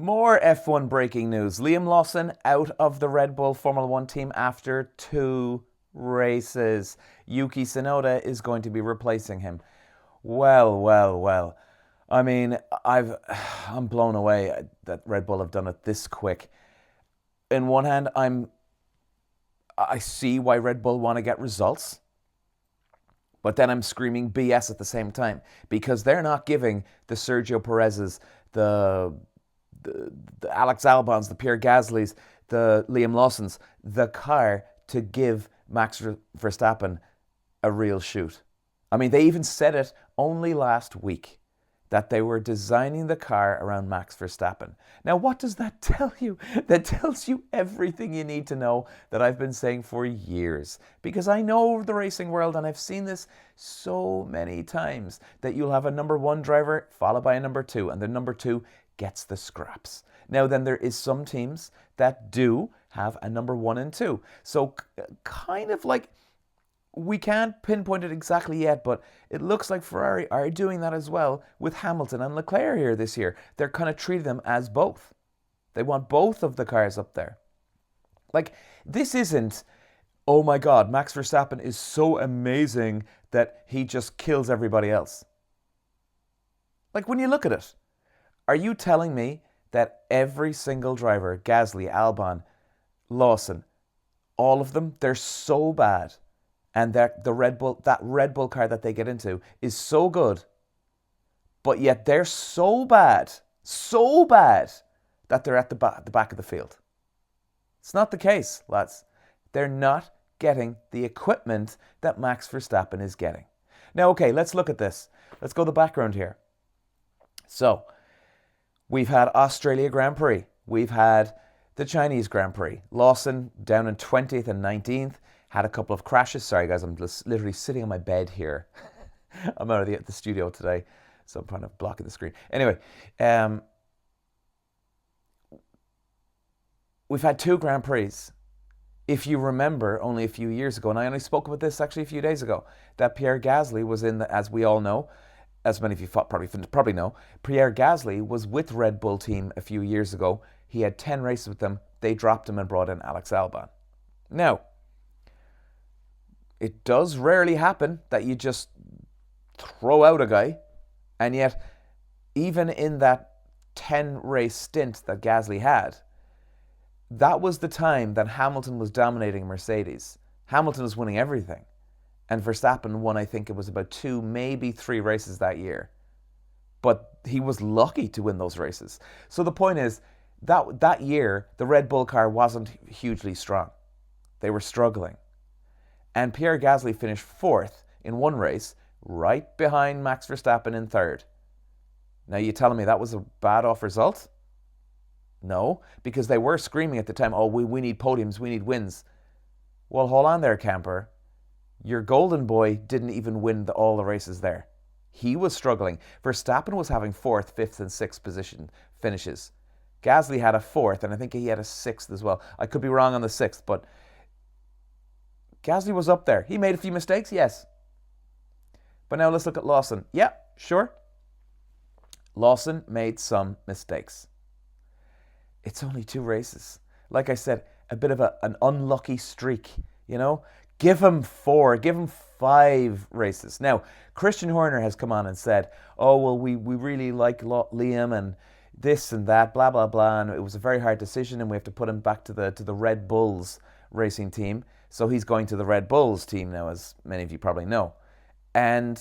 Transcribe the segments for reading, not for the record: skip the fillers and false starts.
More F1 breaking news. Liam Lawson out of the Red Bull Formula One team after 2 races. Yuki Tsunoda is going to be replacing him. Well. I mean, I'm blown away that Red Bull have done it this quick. In one hand, I see why Red Bull want to get results, but then I'm screaming BS at the same time because they're not giving the Sergio Perez's, the Alex Albons, the Pierre Gaslys, the Liam Lawsons, the car to give Max Verstappen a real shoot. I mean, they even said it only last week that they were designing the car around Max Verstappen. Now, what does that tell you? That tells you everything you need to know that I've been saying for years. Because I know the racing world and I've seen this so many times that you'll have a number one driver followed by a number two, and the number two gets the scraps. Now, then there is some teams that do have a number one and two. So kind of like, we can't pinpoint it exactly yet, but it looks like Ferrari are doing that as well with Hamilton and Leclerc here this year. They're kind of treating them as both. They want both of the cars up there. Like, this isn't, oh my God, Max Verstappen is so amazing that he just kills everybody else. Like, when you look at it, are you telling me that every single driver, Gasly, Albon, Lawson, all of them, they're so bad, and that Red Bull car that they get into is so good, but yet they're so bad that they're at the back of the field? It's not the case, lads. They're not getting the equipment that Max Verstappen is getting. Now, okay, let's look at this. Let's go the background here. So, we've had Australia Grand Prix. We've had the Chinese Grand Prix. Lawson down in 20th and 19th. Had a couple of crashes. Sorry, guys, I'm just literally sitting on my bed here. I'm out of the studio today, so I'm kind of blocking the screen. Anyway, we've had 2 Grand Prix. If you remember, only a few years ago, and I only spoke about this actually a few days ago, that Pierre Gasly was in as we all know, as many of you probably know, Pierre Gasly was with Red Bull team a few years ago. He had 10 races with them. They dropped him and brought in Alex Albon. Now, it does rarely happen that you just throw out a guy, and yet even in that 10-race stint that Gasly had, that was the time that Hamilton was dominating Mercedes. Hamilton was winning everything, and Verstappen won, I think it was about 2, maybe 3 races that year. But he was lucky to win those races. So the point is, that year, the Red Bull car wasn't hugely strong. They were struggling. And Pierre Gasly finished 4th in one race, right behind Max Verstappen in 3rd. Now, you telling me that was a bad off result? No, because they were screaming at the time, oh, we need podiums, we need wins. Well, hold on there, camper. Your golden boy didn't even win all the races there. He was struggling. Verstappen was having 4th, 5th, and 6th position finishes. Gasly had a 4th, and I think he had a 6th as well. I could be wrong on the 6th, but Gasly was up there. He made a few mistakes, yes. But now let's look at Lawson. Yeah, sure. Lawson made some mistakes. It's only 2 races. Like I said, a bit of an unlucky streak, you know? Give him 4, give him 5 races. Now, Christian Horner has come on and said, oh, well, we really like Liam and this and that, blah, blah, blah, and it was a very hard decision, and we have to put him back to the Red Bulls racing team. So he's going to the Red Bulls team now, as many of you probably know. And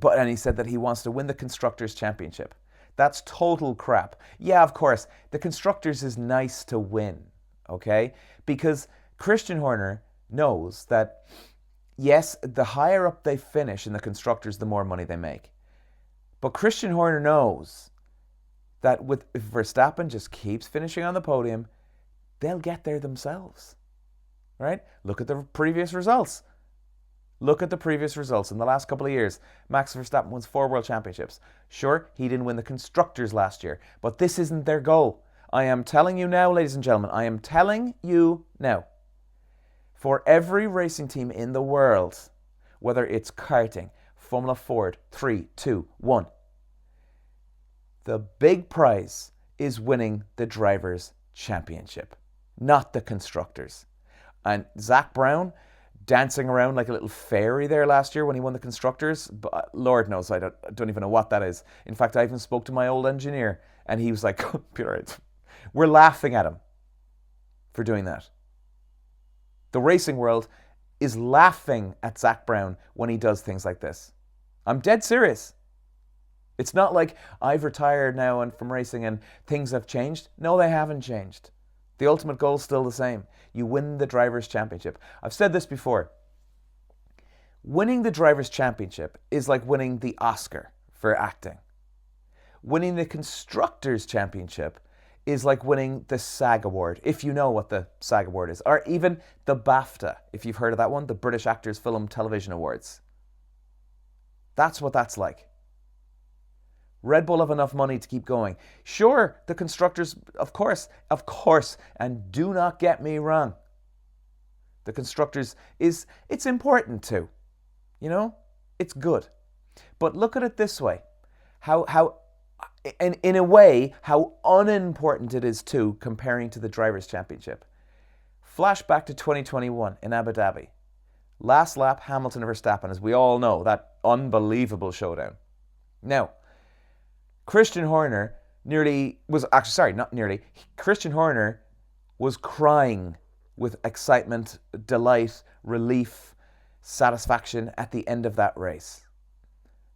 he said that he wants to win the Constructors' Championship. That's total crap. Yeah, of course, the Constructors is nice to win, okay? Because Christian Horner knows that, yes, the higher up they finish in the Constructors, the more money they make. But Christian Horner knows that if Verstappen just keeps finishing on the podium, they'll get there themselves. Right? Look at the previous results. Look at the previous results in the last couple of years. Max Verstappen wins 4 World Championships. Sure, he didn't win the Constructors last year, but this isn't their goal. I am telling you now, ladies and gentlemen, I am telling you now, for every racing team in the world, whether it's karting, Formula Ford, 3, 2, 1, The big prize is winning the Drivers' Championship, not the Constructors. And Zak Brown dancing around like a little fairy there last year when he won the Constructors, but Lord knows, I don't even know what that is. In fact, I even spoke to my old engineer, and he was like, Peter, we're laughing at him for doing that. The racing world is laughing at Zak Brown when he does things like this. I'm dead serious. It's not like I've retired now and from racing and things have changed. No, they haven't changed. The ultimate goal is still the same. You win the Drivers' Championship. I've said this before. Winning the Drivers' Championship is like winning the Oscar for acting. Winning the Constructors' Championship is like winning the SAG Award, if you know what the SAG Award is, or even the BAFTA, if you've heard of that one, the British Actors Film Television Awards. That's what that's like. Red Bull have enough money to keep going. Sure, the Constructors, of course, and do not get me wrong. The Constructors it's important too. You know? It's good. But look at it this way. How in a way, how unimportant it is too, comparing to the Drivers' Championship. Flashback to 2021 in Abu Dhabi. Last lap, Hamilton and Verstappen, as we all know, that unbelievable showdown. Now, Christian Horner Christian Horner was crying with excitement, delight, relief, satisfaction at the end of that race.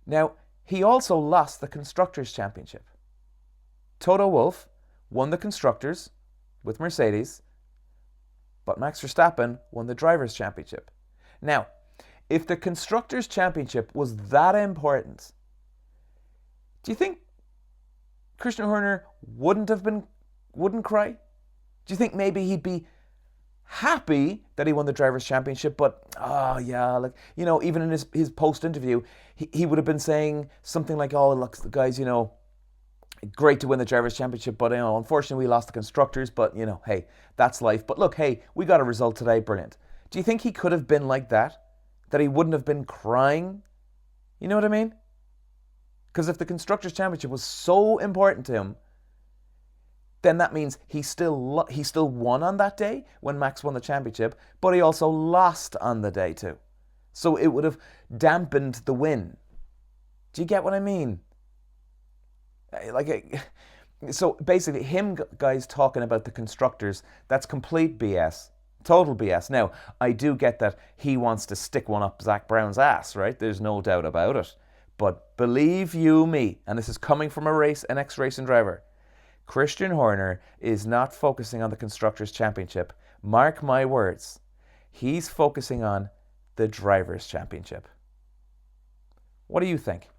Now, he also lost the Constructors' Championship. Toto Wolff won the Constructors with Mercedes, but Max Verstappen won the Drivers' Championship. Now, if the Constructors' Championship was that important, do you think Christian Horner wouldn't cry? Do you think maybe he'd be happy that he won the Drivers' Championship, but even in his post-interview, he would have been saying something like, oh, look, guys, great to win the Drivers' Championship, but unfortunately we lost the Constructors, but hey, that's life. But look, hey, we got a result today, brilliant. Do you think he could have been like that? That he wouldn't have been crying? You know what I mean? Because if the Constructors' Championship was so important to him, then that means he still won on that day when Max won the championship, but he also lost on the day too. So it would have dampened the win. Do you get what I mean? So basically, him guys talking about the Constructors, that's complete BS. Total BS. Now, I do get that he wants to stick one up Zak Brown's ass, right? There's no doubt about it. But believe you me, and this is coming from an ex-racing driver, Christian Horner is not focusing on the Constructors' Championship. Mark my words. He's focusing on the Drivers' Championship. What do you think?